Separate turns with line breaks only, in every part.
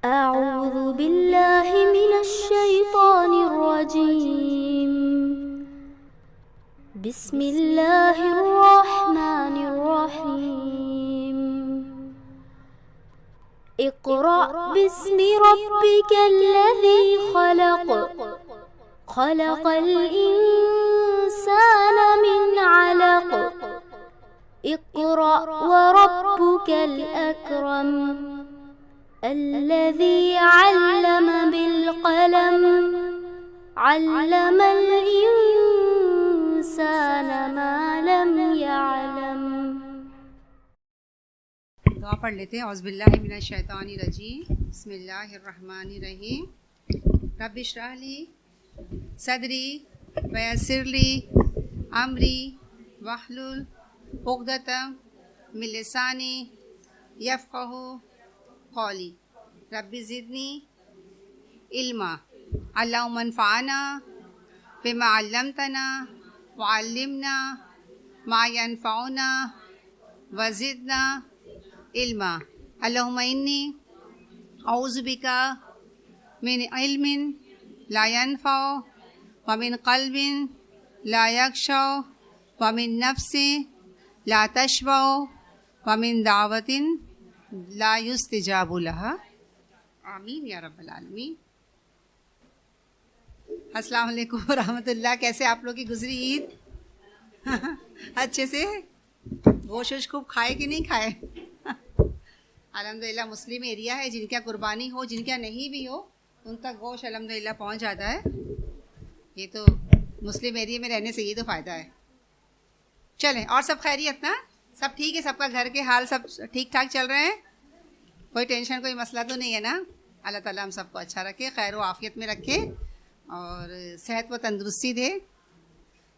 أعوذ بالله من الشيطان الرجيم. بسم الله الرحمن الرحيم. اقرأ باسم ربك الذي خلق. خلق الإنسان من علق. اقرأ وربك الأكرم. الذي علم بالقلم. علم الإنسان ما لم يعلم.
دعا پڑھ لیتے ہیں. اعوذ باللہ من الشیطان الرجیم. بسم اللہ الرحمن الرحیم. رب اشرح لی صدری ویسر لی امری واحلل عقدۃ من لسانی یفقہوا قولی. رب زدنی علما. اللہم انفعنا بما علمتنا وعلمنا ما ینفعنا وزدنا علما. اللہم انی اعوذ بک من علم لا ینفع ومن قلب لا یخشع ومن نفس لا تشبع ومن دعوت لا یستجاب لها. آمین یا رب العالمین. السلام علیکم ورحمۃ اللہ. کیسے آپ لوگ کی گزری عید؟ اچھے سے گوشت ووشت خوب کھائے کہ نہیں کھائے؟ الحمدللہ مسلم ایریا ہے، جن کا قربانی ہو جن کا نہیں بھی ہو ان تک گوشت الحمدللہ پہنچ جاتا ہے. یہ تو مسلم ایریا میں رہنے سے یہ تو فائدہ ہے. چلیں، اور سب خیریت نا؟ سب ٹھیک ہے؟ سب کا گھر کے حال سب ٹھیک ٹھاک چل رہے ہیں؟ کوئی ٹینشن کوئی مسئلہ تو نہیں ہے نا؟ اللہ تعالیٰ ہم سب کو اچھا رکھے، خیر و عافیت میں رکھے اور صحت و تندرستی دے،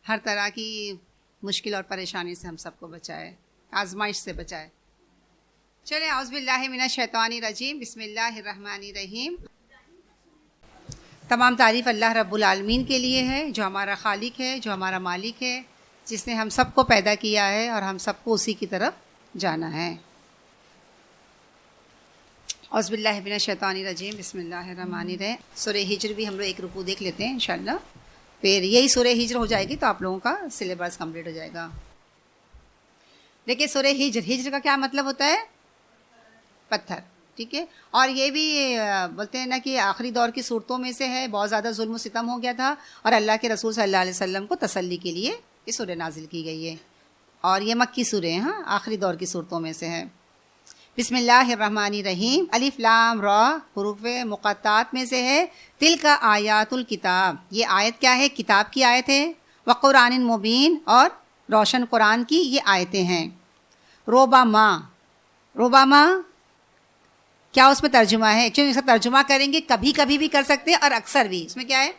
ہر طرح کی مشکل اور پریشانی سے ہم سب کو بچائے، آزمائش سے بچائے. چلیں، اعوذ باللہ من الشیطان الرجیم. بسم اللہ الرحمن الرحیم. تمام تعریف اللہ رب العالمین کے لیے ہے، جو ہمارا خالق ہے، جو ہمارا مالک ہے، جس نے ہم سب کو پیدا کیا ہے اور ہم سب کو اسی کی طرف جانا ہے. اعوذ باللہ من الشیطان الرجیم. بسم اللہ الرحمن الرحیم. سورہ ہجر بھی ہم لوگ ایک رکوع دیکھ لیتے ہیں انشاءاللہ، پھر یہی سورہ ہجر ہو جائے گی تو آپ لوگوں کا سلیبس کمپلیٹ ہو جائے گا. دیکھیے سورہ ہجر، ہجر کا کیا مطلب ہوتا ہے؟ پتھر. ٹھیک ہے، اور یہ بھی بولتے ہیں نا کہ آخری دور کی صورتوں میں سے ہے. بہت زیادہ ظلم و ستم ہو گیا تھا اور اللہ کے رسول صلی اللہ علیہ وسلم کو تسلی کے لیے یہ سورہ نازل کی گئی ہے، اور یہ مکی سورہ ہے. ہاں، آخری دور کی صورتوں میں سے ہے. بسم اللہ الرحمن الرحیم. الف لام را حروف مقطعات میں سے ہے. تلک آیات الکتاب، یہ آیت کیا ہے؟ کتاب کی آیت ہے. وقرآن مبین، اور روشن قرآن کی یہ آیتیں ہیں. روباما، روباما کیا اس میں ترجمہ ہے؟ ایکچولی اس کا ترجمہ کریں گے کبھی کبھی بھی کر سکتے ہیں اور اکثر بھی. اس میں کیا ہے؟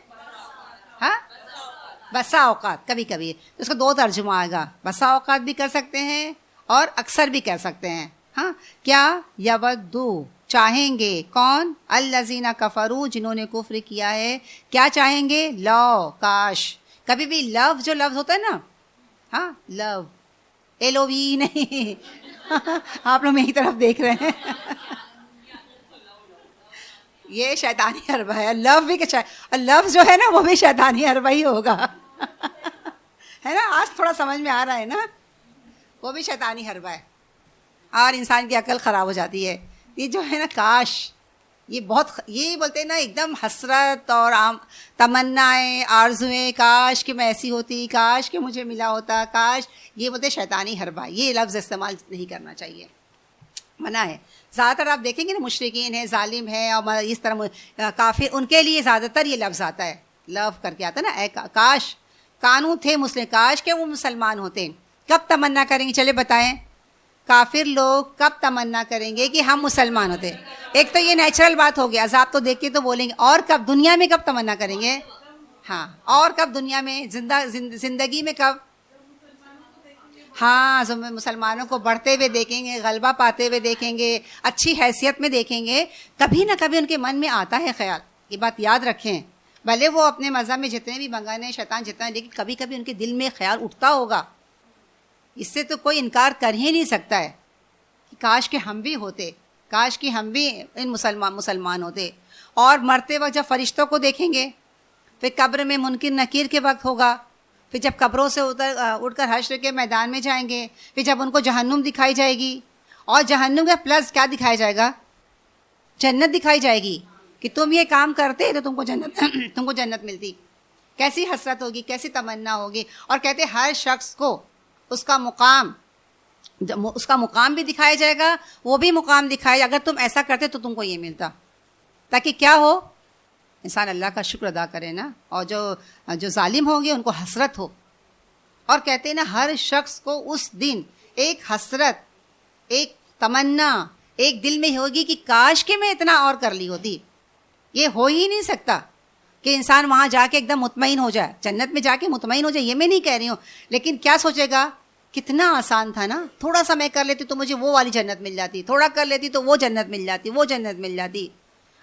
ہاں، بسا اوقات، کبھی کبھی. اس کا دو ترجمہ آئے گا، بسا اوقات بھی کر سکتے ہیں اور اکثر بھی کر سکتے ہیں. ہاں، کیا؟ یودو، چاہیں گے. کون؟ الذین کفروا، جنہوں نے کفر کیا ہے. کیا چاہیں گے؟ لو، کاش. کبھی بھی لو جو لفظ ہوتا ہے نا، ہاں، لو LOVE نہیں. آپ لوگ میری طرف دیکھ رہے ہیں. یہ شیطانی حربہ ہے. لو بھی کچھ ہے، اور لفظ جو ہے نا وہ بھی شیطانی حربہ ہی ہوگا. ہے نا؟ آج تھوڑا سمجھ میں آ رہا ہے نا؟ وہ بھی شیطانی حربہ ہے اور انسان کی عقل خراب ہو جاتی ہے. یہ جو ہے نا کاش، یہ بہت یہ بولتے ہیں نا ایک دم حسرت اور تمنائیں، آرزویں، کاش کہ میں ایسی ہوتی، کاش کہ مجھے ملا ہوتا، کاش. یہ بولتے شیطانی حربہ. یہ لفظ استعمال نہیں کرنا چاہیے، منع ہے. زیادہ تر آپ دیکھیں گے نا مشرکین ہیں، ظالم ہیں اور اس طرح کافر، ان کے لیے زیادہ تر یہ لفظ آتا ہے. لو کر کے آتا ہے نا، اے کاش کانو تھے مسلم، کاش کہ وہ مسلمان ہوتے. کب تمنا کریں گے؟ چلے بتائیں. کافر لوگ کب تمنا کریں گے کہ ہم مسلمان ہوتے؟ ایک تو یہ نیچرل بات ہو گیا، عذاب تو دیکھ کے تو بولیں گے. اور کب؟ دنیا میں کب تمنا کریں گے؟ ہاں، اور کب دنیا میں؟ زندگی میں کب؟ ہاں، مسلمانوں کو بڑھتے ہوئے دیکھیں گے، غلبہ پاتے ہوئے دیکھیں گے، اچھی حیثیت میں دیکھیں گے. کبھی نہ کبھی ان کے من میں آتا ہے خیال. یہ بات یاد رکھیں. بھلے وہ اپنے مذہب میں جتنے بھی بنگانے شیطان جتنا ہے، لیکن کبھی کبھی ان کے دل میں خیال اٹھتا ہوگا. اس سے تو کوئی انکار کر ہی نہیں سکتا ہے کہ کاش کہ ہم بھی ہوتے، کاش کہ ہم بھی ان مسلمان ہوتے. اور مرتے وقت جب فرشتوں کو دیکھیں گے، پھر قبر میں منکر نکیر کے وقت ہوگا، پھر جب قبروں سے اٹھ کر حشر کے میدان میں جائیں گے، پھر جب ان کو جہنم دکھائی جائے گی، اور جہنم کا پلس کیا دکھایا جائے گا؟ جنت دکھائی جائے گی کہ تم یہ کام کرتے تو تم کو جنت ملتی. کیسی حسرت ہوگی، کیسی تمنا ہوگی. اور کہتے ہر شخص کو اس کا مقام بھی دکھایا جائے گا، وہ بھی مقام دکھائے گا. اگر تم ایسا کرتے تو تم کو یہ ملتا، تاکہ کیا ہو، انسان اللہ کا شکر ادا کرے نا. اور جو ظالم ہوں گے ان کو حسرت ہو. اور کہتے ہیں نا ہر شخص کو اس دن ایک حسرت، ایک تمنا ایک دل میں ہوگی کہ کاش کہ میں اتنا اور کر لی ہوتی. یہ ہو ہی نہیں سکتا کہ انسان وہاں جا کے ایک دم مطمئن ہو جائے، جنت میں جا کے مطمئن ہو جائے، یہ میں نہیں کہہ رہی ہوں. لیکن کیا سوچے گا، کتنا آسان تھا نا، تھوڑا سا میں کر لیتی تو مجھے وہ والی جنت مل جاتی، تھوڑا کر لیتی تو وہ جنت مل جاتی، وہ جنت مل جاتی.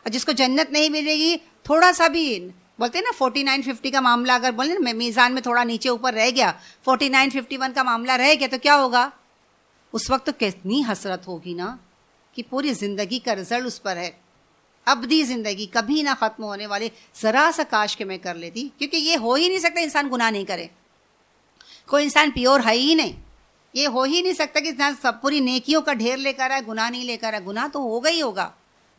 اور جس کو جنت نہیں ملے گی، تھوڑا سا بھی بولتے ہیں نا 49-50 کا معاملہ اگر بولیں نا میزان میں تھوڑا نیچے اوپر رہ گیا، 49-51 کا معاملہ رہ گیا تو کیا ہوگا؟ اس وقت تو کتنی حسرت ہوگی نا کہ پوری زندگی کا رزلٹ اس پر ہے، ابدی زندگی کبھی نہ ختم ہونے والے. ذرا سا کاش کہ میں کر لیتی. کیونکہ یہ ہو ہی نہیں سکتا انسان گناہ نہیں کرے. کوئی انسان پیور ہے ہی نہیں. یہ ہو ہی نہیں سکتا کہ انسان سب پوری نیکیوں کا ڈھیر لے کر آئے، گناہ نہیں لے کر آئے. گناہ تو ہوگا ہی ہوگا،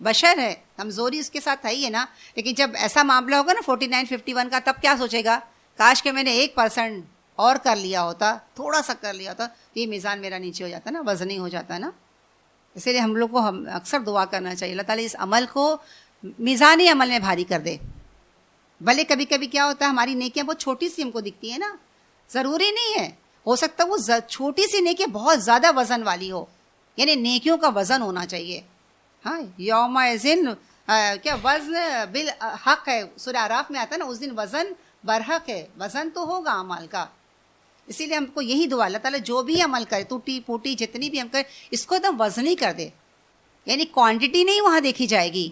بشر ہے، کمزوری اس کے ساتھ ہے ہی ہے نا. لیکن جب ایسا معاملہ ہوگا نا 49-51 کا، تب کیا سوچے گا، کاش کہ میں نے 1% اور کر لیا ہوتا، تھوڑا سا کر لیا ہوتا، یہ میزان میرا نیچے ہو جاتا نا، وزنی ہو جاتا نا. اسی لیے ہم لوگ کو اکثر دعا کرنا چاہیے اللہ تعالیٰ اس عمل کو میزانی عمل میں بھاری کر دے. بھلے کبھی کبھی کیا ہوتا ہے ہماری نیکیاں بہت چھوٹی سی ہم کو دکھتی ہیں نا، ضروری نہیں ہے، ہو سکتا وہ چھوٹی سی نیکی بہت زیادہ وزن والی ہو. یعنی نیکیوں کا وزن ہونا چاہیے. ہاں یوم ذن کیا وزن بالحق ہے، سورہ اعراف میں آتا ہے نا، اس دن وزن برحق ہے، وزن تو ہوگا اعمال کا. اسی لیے ہم کو یہی دعا اللہ تعالیٰ جو بھی عمل کرے، ٹوٹی پھوٹی جتنی بھی ہم کریں، اس کو ایک دم وزنی کر دے. یعنی کوانٹٹی نہیں وہاں دیکھی جائے گی،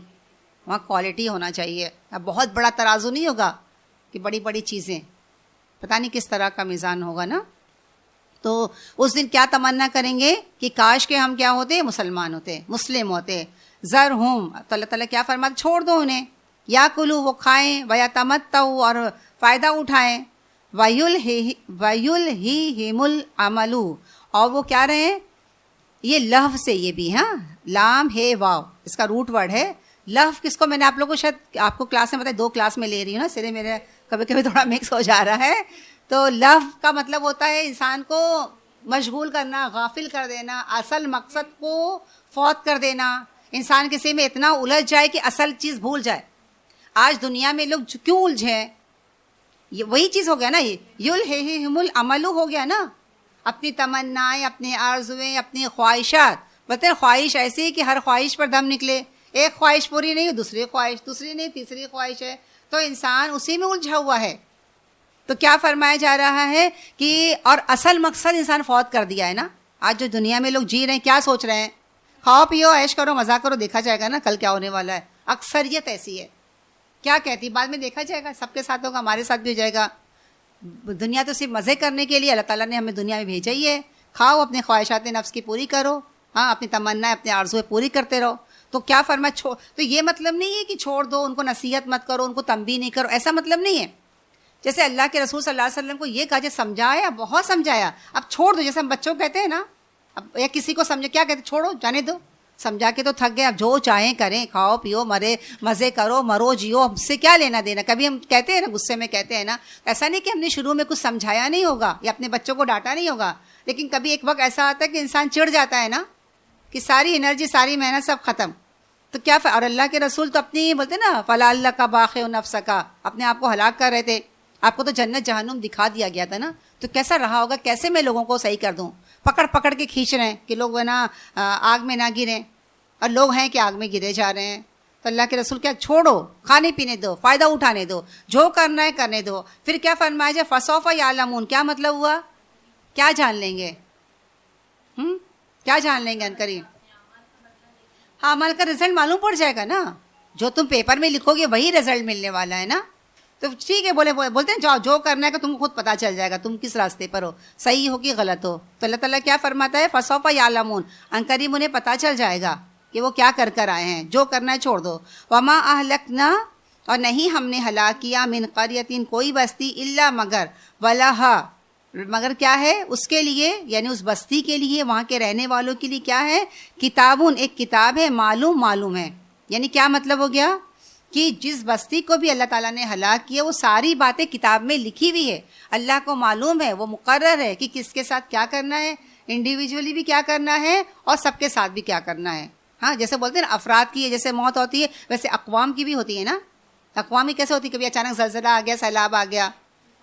وہاں کوالٹی ہونا چاہیے. اب بہت بڑا ترازو نہیں ہوگا کہ بڑی بڑی چیزیں، پتہ نہیں کس طرح کا میزان ہوگا نا. تو اس دن کیا تمنا کریں گے کہ کاش کہ ہم کیا ہوتے، مسلمان ہوتے، مسلم ہوتے. زر ہوں تو اللہ تعالیٰ کیا فرماتے، چھوڑ دو انہیں، یا کلو وہ کھائیں، ویا تمتعوا اور فائدہ اٹھائیں، وَيُلْهِهِمُ الْعَمَلُ اور وہ کیا رہے ہیں، یہ لہو سے، یہ بھی ہاں لام ہے واو، اس کا روٹ ورڈ ہے. لہو کس کو، میں نے آپ لوگوں کو شاید آپ کو کلاس میں بتایا، 2 کلاس میں لے رہی ہوں نا، سرے میرے کبھی کبھی تھوڑا مکس ہو جا رہا ہے. تو لہو کا مطلب ہوتا ہے انسان کو مشغول کرنا، غافل کر دینا، اصل مقصد کو فوت کر دینا. انسان کسی میں اتنا الجھ جائے کہ اصل چیز بھول جائے. آج دنیا میں لوگ کیوں الجھے، یہ وہی چیز ہو گیا نا، یلہہم العمل ہو گیا نا. اپنی تمنائیں، اپنی آرزویں، اپنی خواہشات. بتائیں خواہش ایسی ہے کہ ہر خواہش پر دم نکلے، ایک خواہش پوری نہیں، دوسری خواہش، دوسری نہیں، تیسری خواہش ہے، تو انسان اسی میں الجھا ہوا ہے. تو کیا فرمایا جا رہا ہے کہ اور اصل مقصد انسان فوت کر دیا ہے نا. آج جو دنیا میں لوگ جی رہے ہیں، کیا سوچ رہے ہیں، کھاؤ پیو عیش کرو مزہ کرو، دیکھا جائے گا نا کل کیا ہونے والا ہے. اکثریت ایسی ہے، کیا کہتی بعد میں دیکھا جائے گا، سب کے ساتھ ہوگا، ہمارے ساتھ بھی ہو جائے گا. دنیا تو صرف مزے کرنے کے لیے اللہ تعالیٰ نے ہمیں دنیا میں بھیجا ہی ہے. کھاؤ، اپنے خواہشات نفس کی پوری کرو، ہاں اپنی تمنا اپنے آرزویں پوری کرتے رہو. تو کیا فرمایا، تو یہ مطلب نہیں ہے کہ چھوڑ دو، ان کو نصیحت مت کرو، ان کو تنبیہ نہیں کرو، ایسا مطلب نہیں ہے. جیسے اللہ کے رسول صلی اللہ علیہ وسلم کو یہ کہا جائے، سمجھایا، بہت سمجھایا، اب چھوڑ دو. جیسے ہم بچوں کو کہتے ہیں نا، اب یا کسی کو سمجھے، کیا کہتے، چھوڑو جانے دو، سمجھا کے تو تھک گئے، اب جو چاہیں کریں، کھاؤ پیو، مزے کرو، مرو جیو، ہم سے کیا لینا دینا. کبھی ہم کہتے ہیں نا، غصے میں کہتے ہیں نا، ایسا نہیں کہ ہم نے شروع میں کچھ سمجھایا نہیں ہوگا یا اپنے بچوں کو ڈانٹا نہیں ہوگا، لیکن کبھی ایک وقت ایسا آتا ہے کہ انسان چڑ جاتا ہے نا، کہ ساری انرجی، ساری محنت سب ختم. تو کیا اور اللہ کے رسول تو اپنی بولتے نا، فلا اللہ کا باخع نفس کا، اپنے آپ کو ہلاک کر رہے تھے. آپ کو تو جنت جہنم دکھا دیا گیا تھا نا. تو کیسا رہا ہوگا، کیسے میں لوگوں کو صحیح کر دوں، پکڑ پکڑ کے کھینچ رہے ہیں کہ لوگ ہے نا آگ میں نہ گریں، اور لوگ ہیں کہ آگ میں گرے جا رہے ہیں. تو اللہ کے رسول کیا، چھوڑو، کھانے پینے دو، فائدہ اٹھانے دو، جو کرنا ہے کرنے دو. پھر کیا فرمایا جائے، فسوف یعلمون، کیا مطلب ہوا، کیا جان لیں گے، کیا جان لیں گے عنقریب. ہاں عمل کا رزلٹ معلوم پڑ جائے گا نا، جو تم پیپر میں لکھو گے وہی رزلٹ ملنے والا ہے نا. تو ٹھیک ہے، بولتے ہیں جاؤ، جو کرنا ہے کہ تم کو خود پتہ چل جائے گا تم کس راستے پر ہو، صحیح ہو کہ غلط ہو. تو اللہ تعالیٰ کیا فرماتا ہے، فسوف یعلمون، عنقریب انہیں پتہ چل جائے گا. کہ وہ کیا کر کر آئے ہیں، جو کرنا ہے چھوڑ دو. وما اہلکنا، اور نہیں ہم نے ہلاک کیا، من قریۃ کوئی بستی، الا مگر، ولہا مگر کیا ہے اس کے لیے، یعنی اس بستی کے لیے، وہاں کے رہنے والوں کے لیے کیا ہے، کتابن ایک کتاب ہے، معلوم ہے. یعنی کیا مطلب ہو گیا کہ جس بستی کو بھی اللہ تعالیٰ نے ہلاک کیا وہ ساری باتیں کتاب میں لکھی ہوئی ہے، اللہ کو معلوم ہے، وہ مقرر ہے کہ کس کے ساتھ کیا کرنا ہے، انڈیویجولی بھی کیا کرنا ہے اور سب کے ساتھ بھی کیا کرنا ہے. ہاں جیسے بولتے ہیں نا افراد کی جیسے موت ہوتی ہے ویسے اقوام کی بھی ہوتی ہے نا. اقوام کی کیسے ہوتی ہے، کبھی اچانک زلزلہ آ گیا، سیلاب آ گیا،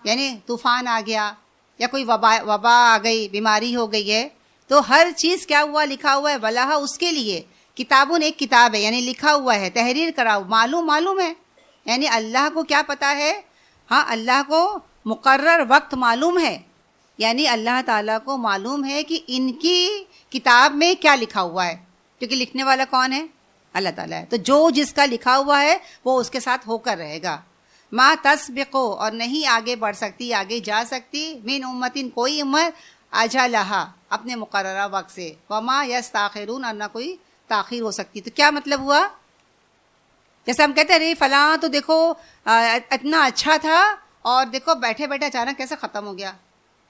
یعنی طوفان آ گیا، یا کوئی وبا آ گئی، بیماری ہو گئی ہے، تو ہر چیز کیا ہوا، لکھا ہوا ہے. ولہا اس کے لیے، کتابن ایک کتاب ہے، یعنی لکھا ہوا ہے، تحریر کرا ہوا، معلوم ہے. یعنی اللہ کو کیا پتا ہے، ہاں اللہ کو مقرر وقت معلوم ہے، یعنی اللہ تعالیٰ کو معلوم ہے کہ ان کی کتاب میں کیا لکھا ہوا ہے، کیونکہ لکھنے والا کون ہے، اللہ تعالیٰ ہے. تو جو جس کا لکھا ہوا ہے وہ اس کے ساتھ ہو کر رہے گا. ما تسبقو، اور نہیں آگے بڑھ سکتی، آگے جا سکتی، من امتن کوئی امت، اجلہا اپنے مقررہ وقت سے، وما یستاخرون، اور نہ کوئی تاخیر ہو سکتی. تو کیا مطلب ہوا، جیسے ہم کہتے ہیں ارے فلاں تو دیکھو اتنا اچھا تھا اور دیکھو بیٹھے بیٹھے اچانک کیسے ختم ہو گیا.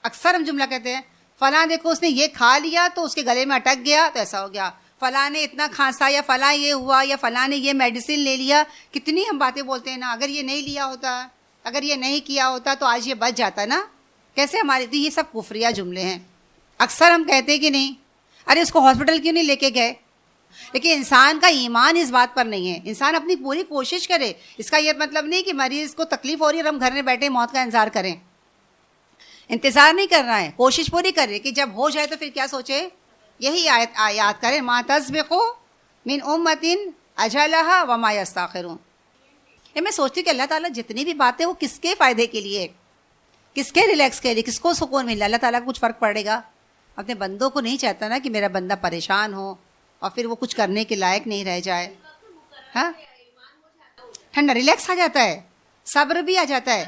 اکثر ہم جملہ کہتے ہیں فلاں دیکھو اس نے یہ کھا لیا تو اس کے گلے میں اٹک گیا تو ایسا ہو گیا، فلاں نے اتنا کھانسا، یا فلاں یہ ہوا، یا فلاں نے یہ میڈیسن لے لیا. کتنی ہم باتیں بولتے ہیں نا، اگر یہ نہیں لیا ہوتا، اگر یہ نہیں کیا ہوتا تو آج یہ بچ جاتا نا. کیسے ہمارے تو یہ سب کفریہ جملے ہیں. اکثر ہم کہتے ہیں کہ نہیں ارے اس کو ہاسپٹل کیوں نہیں لے کے گئے، لیکن انسان کا ایمان اس بات پر نہیں ہے. انسان اپنی پوری کوشش کرے، اس کا یہ مطلب نہیں کہ مریض کو تکلیف ہو رہی ہے ہم گھر میں بیٹھے موت کا انتظار کریں. انتظار نہیں کر رہا ہے، کوشش پوری کر رہے کہ جب ہو جائے تو پھر کیا سوچے، یہی آیت یاد کریں، ما تسبقو من امتن اجلہا وما یستاخرون. میں سوچتی ہوں کہ اللہ تعالیٰ جتنی بھی باتیں وہ کس کے فائدے کے لیے، کس کے ریلیکس کے لیے، کس کو سکون مل رہا ہے. اللہ تعالیٰ کو کچھ فرق پڑے گا، اپنے بندوں کو نہیں چاہتا نا کہ میرا بندہ پریشان ہو اور پھر وہ کچھ کرنے کے لائق نہیں رہ جائے. ہاں ٹھنڈا ریلیکس آ جاتا ہے، صبر بھی آ جاتا ہے.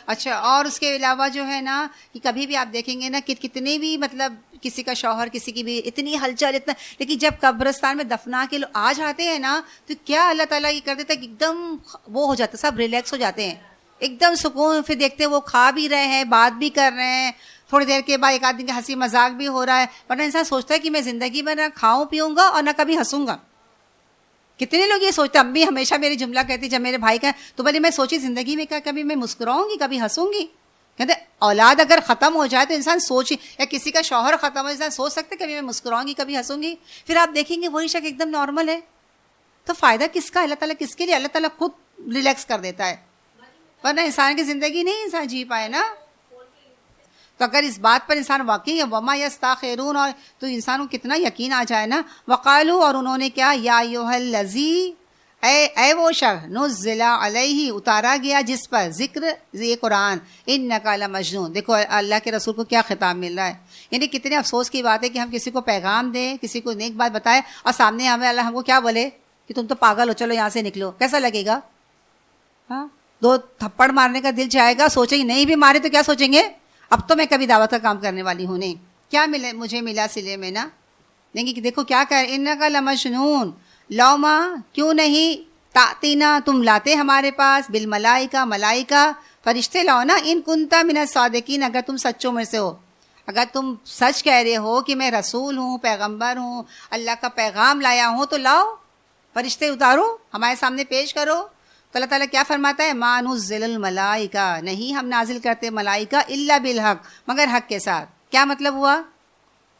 اچھا، اور اس کے علاوہ جو ہے نا کہ کبھی بھی آپ دیکھیں گے نا کہ کتنے بھی مطلب کسی کا شوہر کسی کی بھی اتنی ہلچل اتنا، لیکن جب قبرستان میں دفنا کے لوگ آ جاتے ہیں نا تو کیا اللہ تعالیٰ یہ کر دیتا ہے کہ ایک دم وہ ہو جاتا ہے، سب ریلیکس ہو جاتے ہیں، ایک دم سکون. پھر دیکھتے ہیں وہ کھا بھی رہے ہیں، بات بھی کر رہے ہیں، تھوڑی دیر کے بعد ایک آدمی کا ہنسی مذاق بھی ہو رہا ہے. ورنہ انسان سوچتا ہے کہ میں زندگی میں نہ کھاؤں پیوں گا اور نہ کبھی ہنسوں گا. کتنے لوگ یہ سوچتے ہیں، امی ہمیشہ میری جملہ کہتی جب میرے بھائی کا تو بھلے میں سوچی زندگی میں کیا کبھی میں مسکراؤں گی، کبھی ہنسوں گی. کہتے اولاد اگر ختم ہو جائے تو انسان سوچ، یا کسی کا شوہر ختم ہو انسان سوچ سکتے کبھی میں مسکراؤں گی کبھی ہنسوں گی. پھر آپ دیکھیں گے وہی شخص ایک دم نارمل ہے. تو فائدہ کس کا، اللہ تعالیٰ کس کے لیے، اللہ تعالیٰ خود ریلیکس کر دیتا ہے. ورنہ انسان کی زندگی نہیں انسان جی پائے نا. تو اگر اس بات پر انسان واقعی ہے وما یستاخرون، اور تو انسان کو کتنا یقین آ جائے نا. وقالو، اور انہوں نے کیا، یا ایھا الذی، اے وہ شخص، نزل علیہ، اتارا گیا جس پر، ذکر یہ قرآن، انک لمجنون. دیکھو اللہ کے رسول کو کیا خطاب مل رہا ہے. یعنی کتنے افسوس کی بات ہے کہ ہم کسی کو پیغام دیں، کسی کو نیک بات بتائیں اور سامنے ہمیں اللہ ہم کو کیا بولے کہ تم تو پاگل ہو، چلو یہاں سے نکلو. کیسا لگے گا؟ ہاں، دو تھپڑ مارنے کا دل چاہے گا، سوچیں گے نہیں بھی مارے تو کیا سوچیں گے، اب تو میں کبھی دعوت کا کام کرنے والی ہوں نہیں، کیا ملے مجھے ملا سلے میں نا. لیکن دیکھو کیا کہہ رہے، انک لمجنون، لوما کیوں نہیں، تاتینا تم لاتے ہمارے پاس، بالملائکہ ملائکہ، فرشتے لاؤ نا، ان کنتا من الصادقین، اگر تم سچوں میں سے ہو، اگر تم سچ کہہ رہے ہو کہ میں رسول ہوں، پیغمبر ہوں، اللہ کا پیغام لایا ہوں، تو لاؤ فرشتے اتارو ہمارے سامنے پیش کرو. تو اللہ تعالیٰ کیا فرماتا ہے، ما نزل الملائکہ، نہیں ہم نازل کرتے ملائکہ الا بالحق، مگر حق کے ساتھ. کیا مطلب ہوا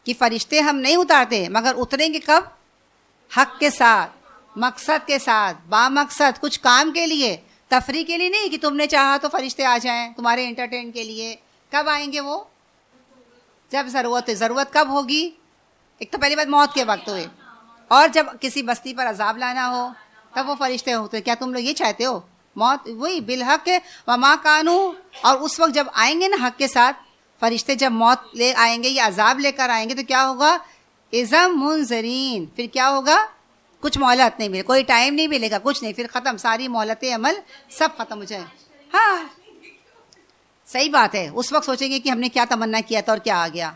کہ فرشتے ہم نہیں اتارتے مگر اتریں گے کب، حق کے ساتھ، مقصد کے ساتھ، با مقصد، کچھ کام کے لیے، تفریح کے لیے نہیں کہ تم نے چاہا تو فرشتے آ جائیں تمہارے انٹرٹین کے لیے. کب آئیں گے وہ، جب ضرورت ہے. ضرورت کب ہوگی، ایک تو پہلی بات موت کے وقت ہوئے، اور جب کسی بستی پر عذاب لانا ہو تب وہ فرشتے ہوتے. کیا تم لوگ یہ چاہتے ہو، موت وہی بالحق وما کانو، اور اس وقت جب آئیں گے نا حق کے ساتھ فرشتے، جب موت لے آئیں گے یا عذاب لے کر آئیں گے تو کیا ہوگا، اذم منذرین، پھر کیا ہوگا، کچھ مہلت نہیں ملے، کوئی ٹائم نہیں ملے گا، کچھ نہیں، پھر ختم، ساری مہلت عمل سب ختم ہو جائے. ہاں صحیح بات ہے، اس وقت سوچیں گے کہ ہم نے کیا تمنا کیا تھا اور کیا آ گیا.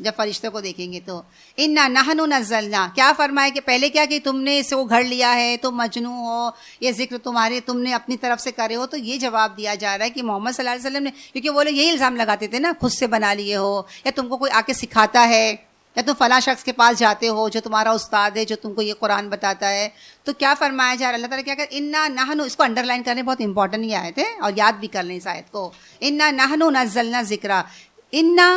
جب فرشتوں کو دیکھیں گے تو انا نحن نزلنا، کیا فرمایا کہ پہلے کیا کہ تم نے اسے وہ گھڑ لیا ہے، تم مجنون ہو، یہ ذکر تم نے اپنی طرف سے کرے ہو. تو یہ جواب دیا جا رہا ہے کہ محمد صلی اللہ علیہ وسلم نے، کیونکہ وہ لوگ یہی الزام لگاتے تھے نا، خود سے بنا لیے ہو، یا تم کو کوئی آ کے سکھاتا ہے، یا تم فلاں شخص کے پاس جاتے ہو جو تمہارا استاد ہے جو تم کو یہ قرآن بتاتا ہے. تو کیا فرمایا جا رہا ہے، اللہ تعالیٰ کیا کہ انا نحن، اس کو انڈر لائن کرنے بہت امپورٹنٹ یہ آیت ہے اور یاد بھی کر لیں اس آیت کو. انا نحن نزلنا ذکرا، انا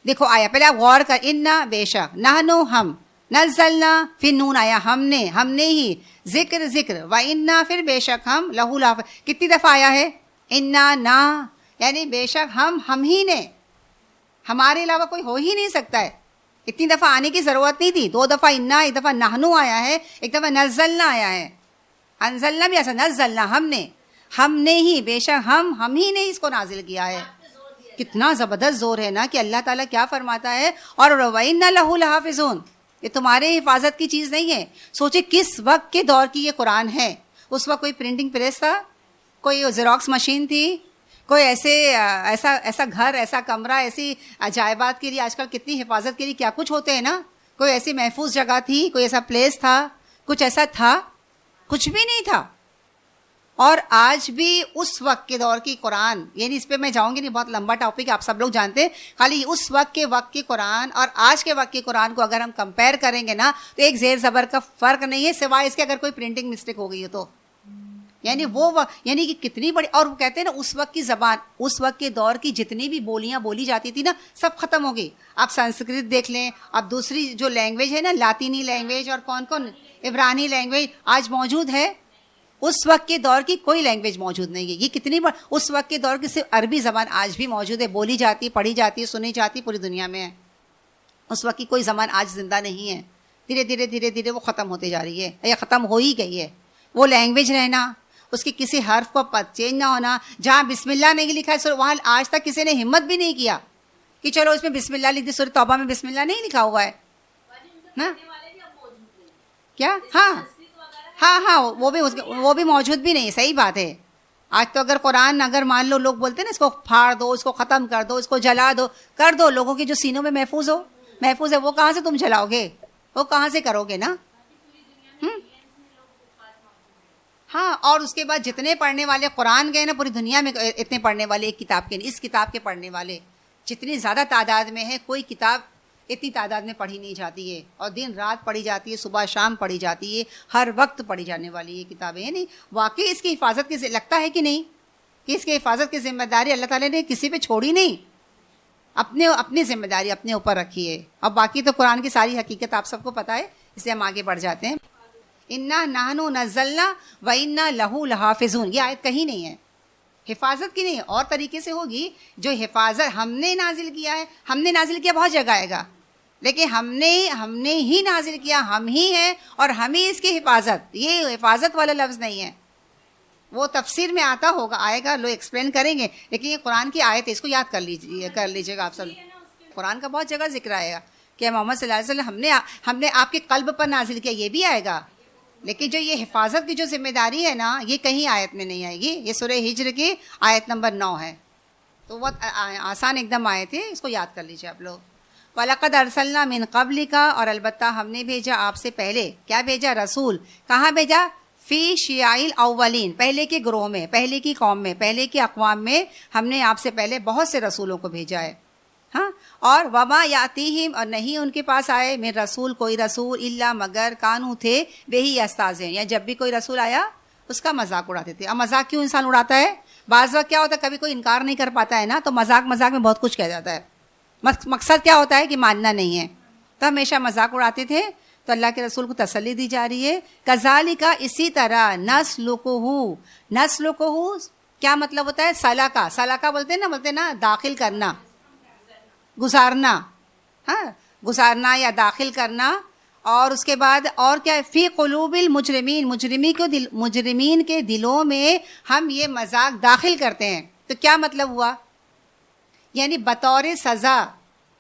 دیکھو آیا پہلے آپ غور کر، انا بے شک، نحن ہم، نزلنا پھر نون آیا ہم نے ہی، ذکر و انا پھر بے شک ہم، لہو لحافظ. کتنی دفعہ آیا ہے انا نا، یعنی بے شک ہم ہی نے، ہمارے علاوہ کوئی ہو ہی نہیں سکتا ہے. اتنی دفعہ آنے کی ضرورت نہیں تھی، 2 دفعہ انا، 1 دفعہ نحنو آیا ہے، 1 دفعہ نزلنا آیا ہے. انزلنا بھی ایسا، نزلنا ہم نے ہی، بے شک ہم ہی نے اس کو نازل کیا ہے. کتنا زبردست زور ہے نا کہ اللہ تعالیٰ کیا فرماتا ہے، اور وَإِنَّ لَهُ لَحَافِظُونَ، یہ تمہارے حفاظت کی چیز نہیں ہے. سوچے کس وقت کے دور کی یہ قرآن ہے. اس وقت کوئی پرنٹنگ پریس تھا، کوئی زیروکس مشین تھی، کوئی ایسا گھر، ایسا کمرہ، ایسی عجائبات کے لیے آج کل کتنی حفاظت کے لیے کیا کچھ ہوتے ہیں نا، کوئی ایسی محفوظ جگہ تھی، کوئی ایسا پلیس تھا، کچھ ایسا تھا، کچھ بھی نہیں تھا. اور آج بھی اس وقت کے دور کی قرآن، یعنی اس پہ میں جاؤں گی نہیں، بہت لمبا ٹاپک آپ سب لوگ جانتے ہیں، خالی اس وقت کے قرآن اور آج کے وقت کے قرآن کو اگر ہم کمپیئر کریں گے نا تو ایک زیر زبر کا فرق نہیں ہے، سوائے اس کے اگر کوئی پرنٹنگ مسٹیک ہو گئی ہو تو. یعنی کہ کتنی بڑی، اور وہ کہتے ہیں نا اس وقت کی زبان، اس وقت کے دور کی جتنی بھی بولیاں بولی جاتی تھی نا سب ختم ہو گئی. آپ سنسکرت دیکھ لیں، اب دوسری جو لینگویج ہے نا، لاطینی لینگویج اور کون عبرانی لینگویج آج موجود ہے. اس وقت کے دور کی کوئی لینگویج موجود نہیں ہے. یہ کتنی بڑی، اس وقت کے دور کی صرف عربی زبان آج بھی موجود ہے، بولی جاتی، پڑھی جاتی، سنی جاتی، پوری دنیا میں ہے. اس وقت کی کوئی زبان آج زندہ نہیں ہے. دھیرے دھیرے وہ ختم ہوتے جا رہی ہے یا ختم ہو ہی گئی ہے. وہ لینگویج رہنا، اس کے کسی حرف کو چینج نہ ہونا، جہاں بسم اللہ نہیں لکھا ہے وہاں آج تک کسی نے ہمت بھی نہیں کیا کہ چلو اس میں بسم اللہ لکھ دی. سورۃ توبہ میں بسم اللہ نہیں لکھا ہوا ہے نا، کیا؟ ہاں وہ بھی موجود بھی نہیں. صحیح بات ہے. آج تو اگر قرآن، اگر مان لو لوگ بولتے ہیں نا اس کو پھاڑ دو، اس کو ختم کر دو، اس کو جلا دو، کر دو، لوگوں کے جو سینوں میں محفوظ ہے، وہ کہاں سے تم جلاؤ گے، وہ کہاں سے کرو گے نا. ہاں، اور اس کے بعد جتنے پڑھنے والے قرآن گئے نا پوری دنیا میں، اتنے پڑھنے والے ایک کتاب کے، اس کتاب کے پڑھنے والے جتنی زیادہ تعداد میں ہے، کوئی کتاب اتنی تعداد میں پڑھی نہیں جاتی ہے، اور دن رات پڑھی جاتی ہے، صبح شام پڑھی جاتی ہے، ہر وقت پڑھی جانے والی یہ کتابیں ہیں. نہیں واقعی اس کی حفاظت کی لگتا ہے کہ نہیں کہ اس کی حفاظت کی ذمہ داری اللہ تعالیٰ نے کسی پہ چھوڑی نہیں، اپنی ذمہ داری اپنے اوپر رکھی ہے. اور باقی تو قرآن کی ساری حقیقت آپ سب کو پتہ ہے، اس لیے ہم آگے بڑھ جاتے ہیں. انا نحن نزلنا و انا لہو لحافظون، یہ آیت کہیں نہیں ہے، حفاظت کی نہیں، اور طریقے سے ہوگی. جو حفاظت ہم نے نازل کیا ہے، ہم نے نازل کیا بہت جگہ آئے گا، لیکن ہم نے ہی نازل کیا، ہم ہی ہیں اور ہم ہی اس کی حفاظت. یہ حفاظت والا لفظ نہیں ہے، وہ تفسیر میں آئے گا، لوگ ایکسپلین کریں گے، لیکن یہ قرآن کی آیت ہے، اس کو یاد کر لیجیے گا آپ سب. قرآن کا بہت جگہ ذکر آئے گا کہ محمد صلی اللہ علیہ وسلم ہم نے آپ کے قلب پر نازل کیا، یہ بھی آئے گا. لیکن جو یہ حفاظت کی جو ذمہ داری ہے نا، یہ کہیں آیت میں نہیں آئے گی. یہ سورہ ہجر کی آیت نمبر 9 ہے، تو بہت آسان ایک دم آیت ہے، اس کو یاد کر لیجیے آپ لوگ. وَلَقَدْ أَرْسَلْنَا مِنْ قَبْلِكَ، اور البتہ ہم نے بھیجا آپ سے پہلے. کیا بھیجا؟ رسول. کہاں بھیجا؟ فی شیاع الاولین، پہلے کے گروہ میں، پہلے کی قوم میں، پہلے کی اقوام میں ہم نے آپ سے پہلے بہت سے رسولوں کو بھیجا ہے. ہاں، اور وما یاتیہم، اور نہیں ان کے پاس آئے، من رسول، کوئی رسول، الا مگر کانو تھے بہی یستہزئون، یا جب بھی کوئی رسول آیا اس کا مذاق اڑاتے تھے. اب مذاق کیوں انسان اڑاتا ہے؟ بعض وقت کیا ہوتا ہے، کبھی کوئی انکار نہیں کر پاتا ہے نا، تو مذاق میں بہت کچھ کہہ جاتا ہے. مقصد کیا ہوتا ہے کہ ماننا نہیں ہے، تو ہمیشہ مذاق اڑاتے تھے. تو اللہ کے رسول کو تسلی دی جا رہی ہے، کذالک، اسی طرح، نسلکہ کیا مطلب ہوتا ہے؟ سلکہ بولتے ہیں نا داخل کرنا، گزارنا، ہاں گزارنا یا داخل کرنا. اور اس کے بعد اور کیا؟ فی قلوب المجرمین، مجرمین کے دلوں میں ہم یہ مذاق داخل کرتے ہیں. تو کیا مطلب ہوا؟ یعنی بطور سزا،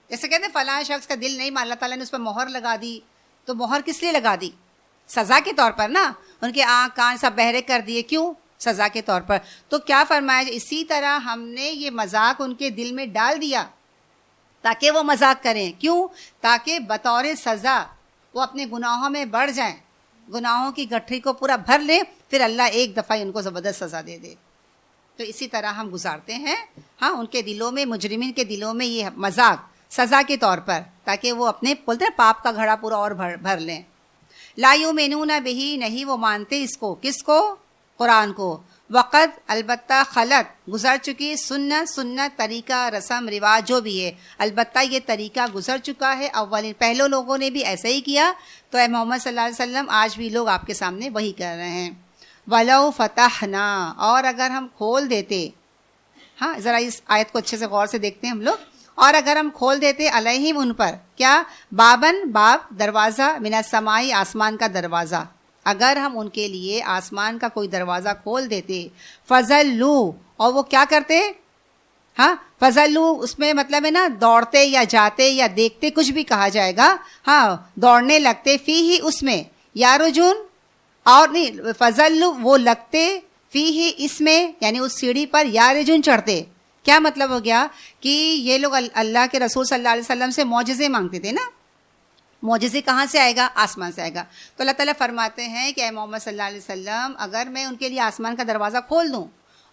جیسے کہتے ہیں فلاں شخص کا دل نہیں مان، اللہ تعالیٰ نے اس پر مہر لگا دی. تو مہر کس لیے لگا دی؟ سزا کے طور پر نا، ان کے آنکھ کان سب بہرے کر دیے. کیوں؟ سزا کے طور پر. تو کیا فرمایا؟ اسی طرح ہم نے یہ مذاق ان کے دل میں ڈال دیا تاکہ وہ مذاق کریں. کیوں؟ تاکہ بطور سزا وہ اپنے گناہوں میں بڑھ جائیں, گناہوں کی گٹھری کو پورا بھر لیں, پھر اللہ ایک دفعہ ان کو زبردست سزا دے دے. تو اسی طرح ہم گزارتے ہیں ہاں ان کے دلوں میں, مجرمین کے دلوں میں یہ مذاق سزا کے طور پر, تاکہ وہ اپنے بولتے ہیں پاپ کا گھڑا پورا اور بھر لیں. لا یؤمنون بہ, نہیں وہ مانتے اس کو, کس کو؟ قرآن کو. وقت البتہ خلط گزر چکی, سنت طریقہ رسم رواج جو بھی ہے, البتہ یہ طریقہ گزر چکا ہے اولین پہلے لوگوں نے بھی ایسا ہی کیا. تو اے محمد صلی اللہ علیہ وسلم آج بھی لوگ آپ کے سامنے وہی کر رہے ہیں. وَلَوْ فَتَحْنَا, اور اگر ہم کھول دیتے, ہاں ذرا اس آیت کو اچھے سے غور سے دیکھتے ہیں ہم لوگ, اور اگر ہم کھول دیتے علیہم ان پر, کیا؟ بابن, باب دروازہ, من السماء آسمان کا دروازہ, اگر ہم ان کے لیے آسمان کا کوئی دروازہ کھول دیتے, فَظَلُّوا, اور وہ کیا کرتے؟ ہاں فَظَلُّوا اس میں مطلب ہے نا دوڑتے یا جاتے یا دیکھتے, کچھ بھی کہا جائے گا, ہاں دوڑنے لگتے, فیہ اس میں, یارجون, اور نہیں فَظَلُّوا وہ لگتے, فیہ اس میں یعنی اس سیڑھی پر, یارجون چڑھتے. کیا مطلب ہو گیا کہ یہ لوگ اللہ کے رسول صلی اللہ علیہ وسلم سے معجزے مانگتے تھے نا, معجزے کہاں سے آئے گا؟ آسمان سے آئے گا. تو اللہ تعالیٰ فرماتے ہیں کہ اے محمد صلی اللہ علیہ وسلم اگر میں ان کے لیے آسمان کا دروازہ کھول دوں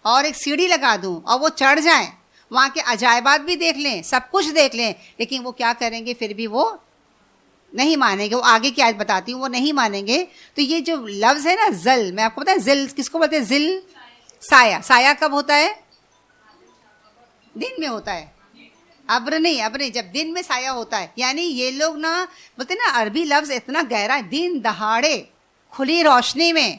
اور ایک سیڑھی لگا دوں اور وہ چڑھ جائیں, وہاں کے عجائبات بھی دیکھ لیں, سب کچھ دیکھ لیں, لیکن وہ کیا کریں گے؟ پھر بھی وہ نہیں مانیں گے. وہ آگے کی آیت بتاتی ہوں, وہ نہیں مانیں گے. تو یہ جو لفظ ہے نا ذل, میں آپ کو بتایا ذل کس کو بولتے ہیں؟ ذل سایہ. سایہ کب ہوتا ہے؟ دن میں ہوتا ہے, ابر نہیں, جب دن میں سایہ ہوتا ہے. یعنی یہ لوگ نا بولتے نا عربی لفظ اتنا گہرا ہے, دن دہاڑے کھلی روشنی میں,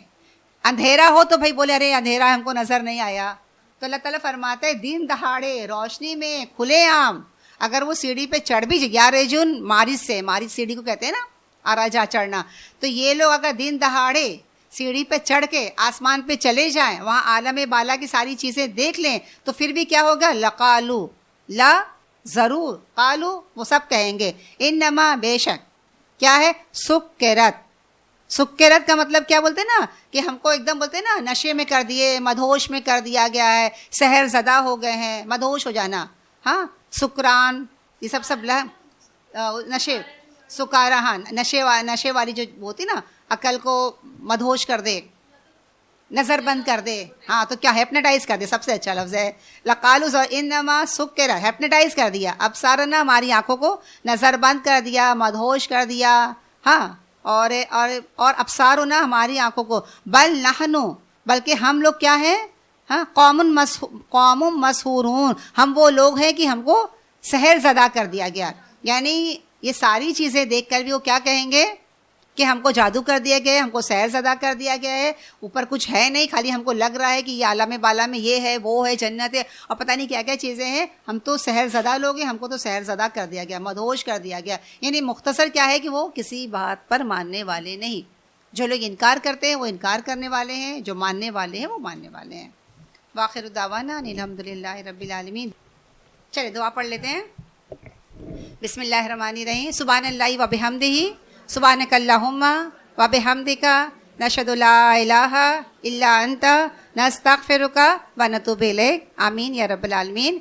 اندھیرا ہو تو بھائی بولے ارے اندھیرا ہم کو نظر نہیں آیا. تو اللہ تعالیٰ فرماتا ہے دن دہاڑے روشنی میں کھلے عام اگر وہ سیڑھی پہ چڑھ بھی جائے, رجن مارج سے, مارج سیڑھی کو کہتے ہیں نا, آراجا چڑھنا. تو یہ لوگ اگر دن دہاڑے سیڑھی پہ چڑھ کے آسمان پہ چلے جائیں, وہاں عالم بالا کی ساری چیزیں دیکھ لیں, تو پھر بھی کیا ہوگا؟ لقالو, لا ضرور, قالو وہ سب کہیں گے, انما بے شک, کیا ہے؟ سکرت. سکرت کا مطلب کیا بولتے نا کہ ہم کو ایک دم بولتے نا نشے میں کر دیے, مدہوش میں کر دیا گیا ہے, سحر زدہ ہو گئے ہیں, مدہوش ہو جانا, ہاں سکران, یہ سب نشے, سکارا, ہاں نشے والی جو ہوتی نا, عقل کو مدہوش کر دے, نظر بند کر دے, ہاں تو کیا ہیپنیٹائز کر دے, سب سے اچھا لفظ ہے. لقالو انما سکرا, ہیپنیٹائز کر دیا, ابصارنا ہماری آنکھوں کو نظر بند کر دیا, مدہوش کر دیا, ہاں اور ابصارنا ہماری آنکھوں کو, بل نحنو بلکہ ہم لوگ کیا ہیں, ہاں قوم مسحورون, ہم وہ لوگ ہیں کہ ہم کو سحر زدہ کر دیا گیا. یعنی یہ ساری چیزیں دیکھ کر بھی وہ کیا کہیں گے کہ ہم کو جادو کر دیا گیا ہے, ہم کو سحر زدہ کر دیا گیا ہے, اوپر کچھ ہے نہیں, خالی ہم کو لگ رہا ہے کہ یہ عالم بالا میں یہ ہے, وہ ہے, جنت ہے, اور پتہ نہیں کیا کیا چیزیں ہیں, ہم تو سحر زدہ لوگ ہیں, ہم کو تو سحر زدہ کر دیا گیا, مدہوش کر دیا گیا. یعنی مختصر کیا ہے کہ وہ کسی بات پر ماننے والے نہیں. جو لوگ انکار کرتے ہیں وہ انکار کرنے والے ہیں, جو ماننے والے ہیں وہ ماننے والے ہیں. وآخر دعوانا الحمدللہ رب العالمین. چلے دعا پڑھ لیتے ہیں. بسم اللہ الرحمن الرحیم. سبحان اللہ و بحمدہ, سبحانک اللہم و بحمدک, نشہد لا الہ الا انت, نستغفرک و نتوب الیک. آمین یا رب العالمین.